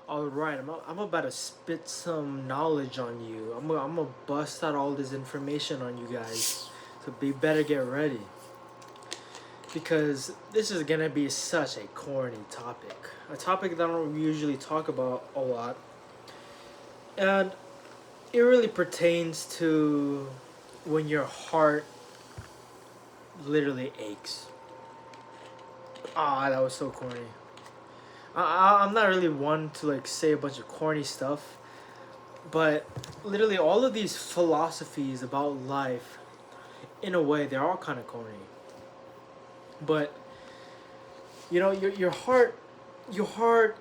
Alright, I'm about to spit some knowledge on you. I'm gonna bust out all this information on you guys. So be better get ready. Because this is gonna be such a corny topic. A topic that I don't usually talk about a lot. And it really pertains to when your heart literally aches. Ah, that was so corny. I'm not really one to like say a bunch of corny stuff, but literally all of these philosophies about life, in a way, they're all kind of corny. But your heart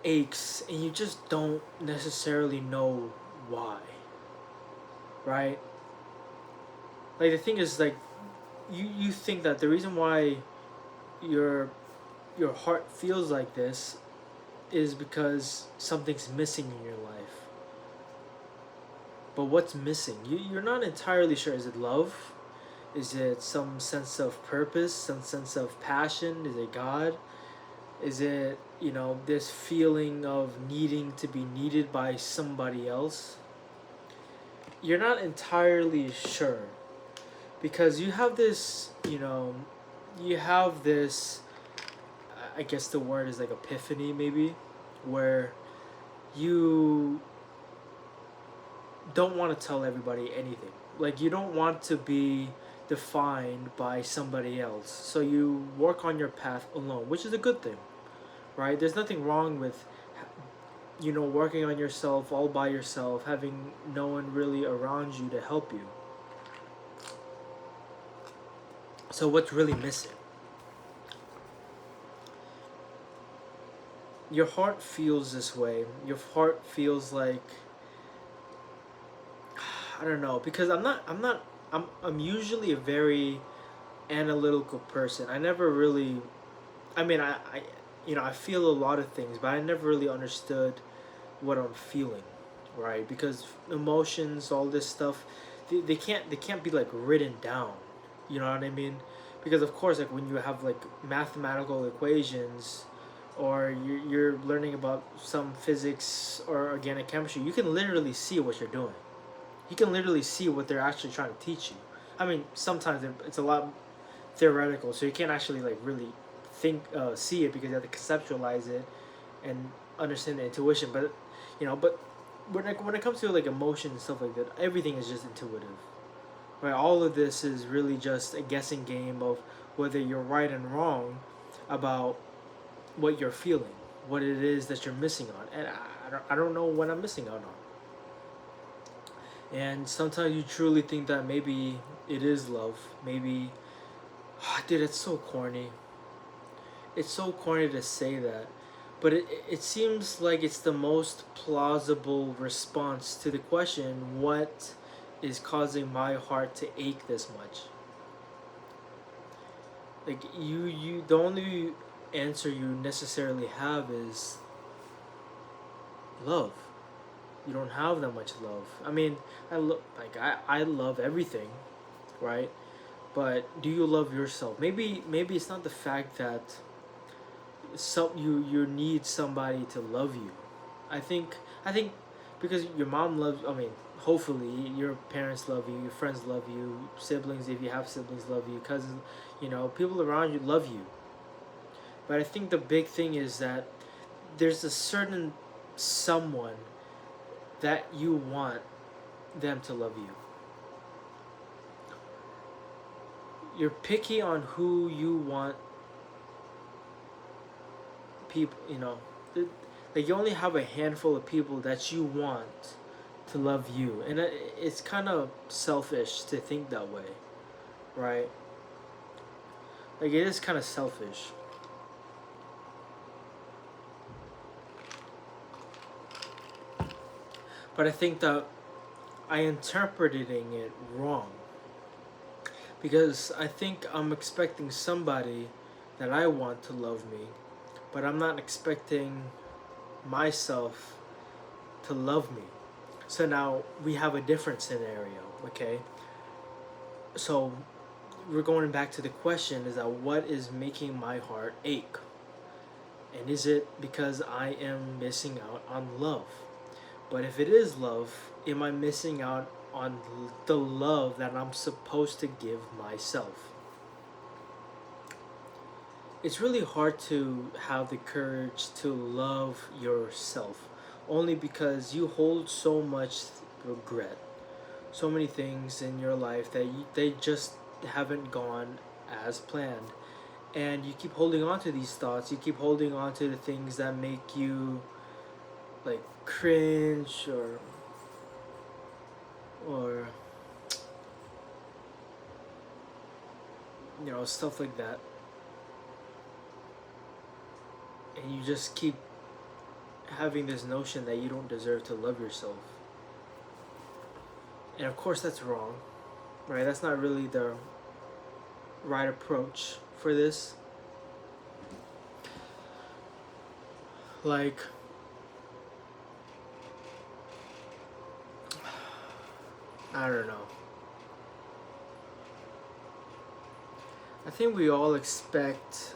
aches, and you just don't necessarily know why, right? Like the thing is, like you think that the reason why your your heart feels like this is because something's missing in your life. But what's missing? You're not entirely sure. Is it love? Is it some sense of purpose, some sense of passion? Is it God? Is it, this feeling of needing to be needed by somebody else? You're not entirely sure because you have this, I guess the word is like epiphany, maybe, where you don't want to tell everybody anything. Like, you don't want to be defined by somebody else. So you work on your path alone, which is a good thing, right? There's nothing wrong with working on yourself all by yourself, having no one really around you to help you. So what's really missing? Your heart feels this way. Your heart feels like, I don't know, because I'm usually a very analytical person. I never really, I mean, I feel a lot of things, but I never really understood what I'm feeling, right? Because emotions, all this stuff, they can't be like written down. You know what I mean? Because of course, like when you have like mathematical equations, or you're learning about some physics or organic chemistry, you can literally see what you're doing. You can literally see what they're actually trying to teach you. I mean, sometimes it's a lot theoretical, so you can't actually like really see it, because you have to conceptualize it and understand the intuition. But when it comes to like emotion and stuff like that, everything is just intuitive, right? All of this is really just a guessing game of whether you're right and wrong about what you're feeling, what it is that you're missing on, and I don't know what I'm missing out on. And sometimes you truly think that maybe it is love. Maybe, dude, it's so corny. It's so corny to say that, but it seems like it's the most plausible response to the question, what is causing my heart to ache this much? Like, the only answer you necessarily have is love. You don't have that much love. I mean, I love everything, right? But do you love yourself? Maybe it's not the fact that you need somebody to love you. I think because your mom loves. I mean, hopefully your parents love you, your friends love you, siblings, if you have siblings, love you, cousins. People around you love you. But I think the big thing is that there's a certain someone that you want them to love you. You're picky on who you want people. Like, you only have a handful of people that you want to love you, and it's kind of selfish to think that way, right? Like, it is kind of selfish. But I think that I interpreting it wrong, because I think I'm expecting somebody that I want to love me, but I'm not expecting myself to love me. So now we have a different scenario, okay? So we're going back to the question, is that what is making my heart ache? And is it because I am missing out on love? But if it is love, am I missing out on the love that I'm supposed to give myself? It's really hard to have the courage to love yourself only because you hold so much regret, so many things in your life that they just haven't gone as planned, and you keep holding on to these thoughts, you keep holding on to the things that make you like cringe or stuff like that, and you just keep having this notion that you don't deserve to love yourself. And of course that's wrong, right? That's not really the right approach for this. Like, I don't know. I think we all expect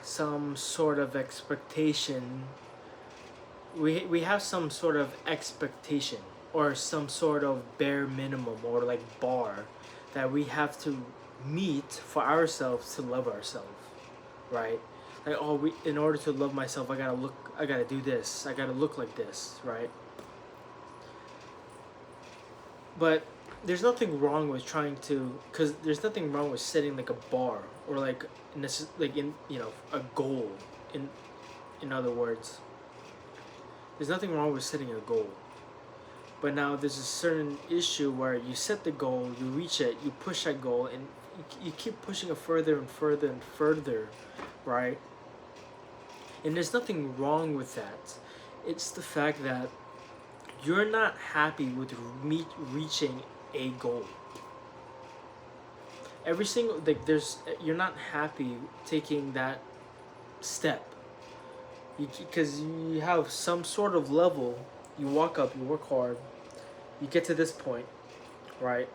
some sort of expectation. We have some sort of expectation or some sort of bare minimum or like bar that we have to meet for ourselves to love ourselves, right? Like, oh, we in order to love myself, I gotta do this, I gotta look like this, right? But there's nothing wrong with trying to, because there's nothing wrong with setting like a bar or like in a goal. In other words, there's nothing wrong with setting a goal. But now there's a certain issue where you set the goal, you reach it, you push that goal, and you keep pushing it further and further and further, right? And there's nothing wrong with that. It's the fact that you're not happy with reaching a goal. Every single like there's you're not happy taking that step. Because you have some sort of level, you walk up, you work hard, you get to this point, right?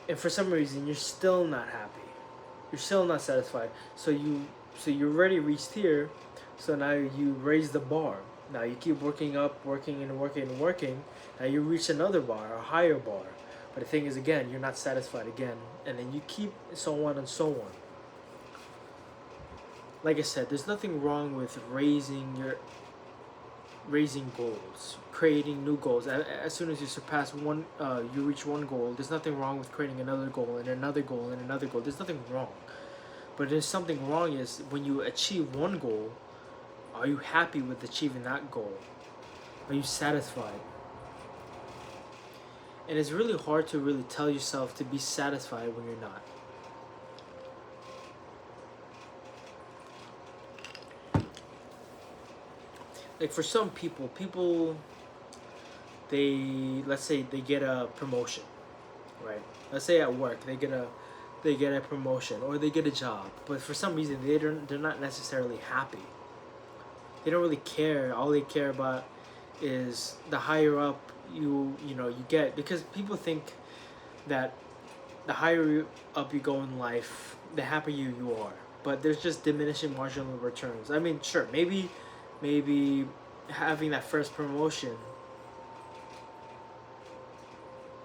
And for some reason you're still not happy. You're still not satisfied. So you already reached here, so now you raise the bar. Now you keep working up, working and working and working. Now you reach another bar, a higher bar. But the thing is, again, you're not satisfied again, and then you keep so on and so on. Like I said, there's nothing wrong with raising goals, creating new goals. As soon as you surpass one, you reach one goal. There's nothing wrong with creating another goal and another goal and another goal. There's nothing wrong. But there's something wrong is when you achieve one goal, are you happy with achieving that goal? Are you satisfied? And it's really hard to really tell yourself to be satisfied when you're not. Like for some people, let's say they get a promotion, right? Let's say at work they get a promotion or they get a job, but for some reason they're not necessarily happy. They don't really care. All they care about is the higher up you get, because people think that the higher up you go in life, the happier you are. But there's just diminishing marginal returns. I mean, sure, maybe having that first promotion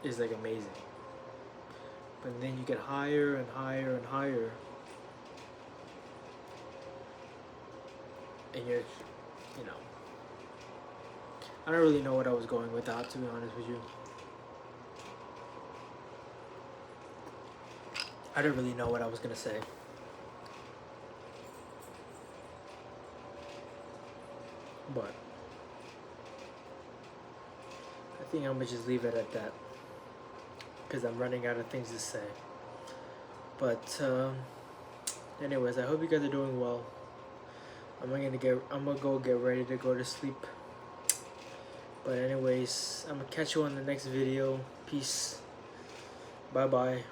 is like amazing. But then you get higher and higher and higher, and you know, I don't really know what I was going with that, to be honest with you. I don't really know what I was gonna say. But I think I'm gonna just leave it at that, because I'm running out of things to say. But anyways, I hope you guys are doing well. I'm gonna go get ready to go to sleep. But anyways, I'm gonna catch you on the next video. Peace. Bye bye.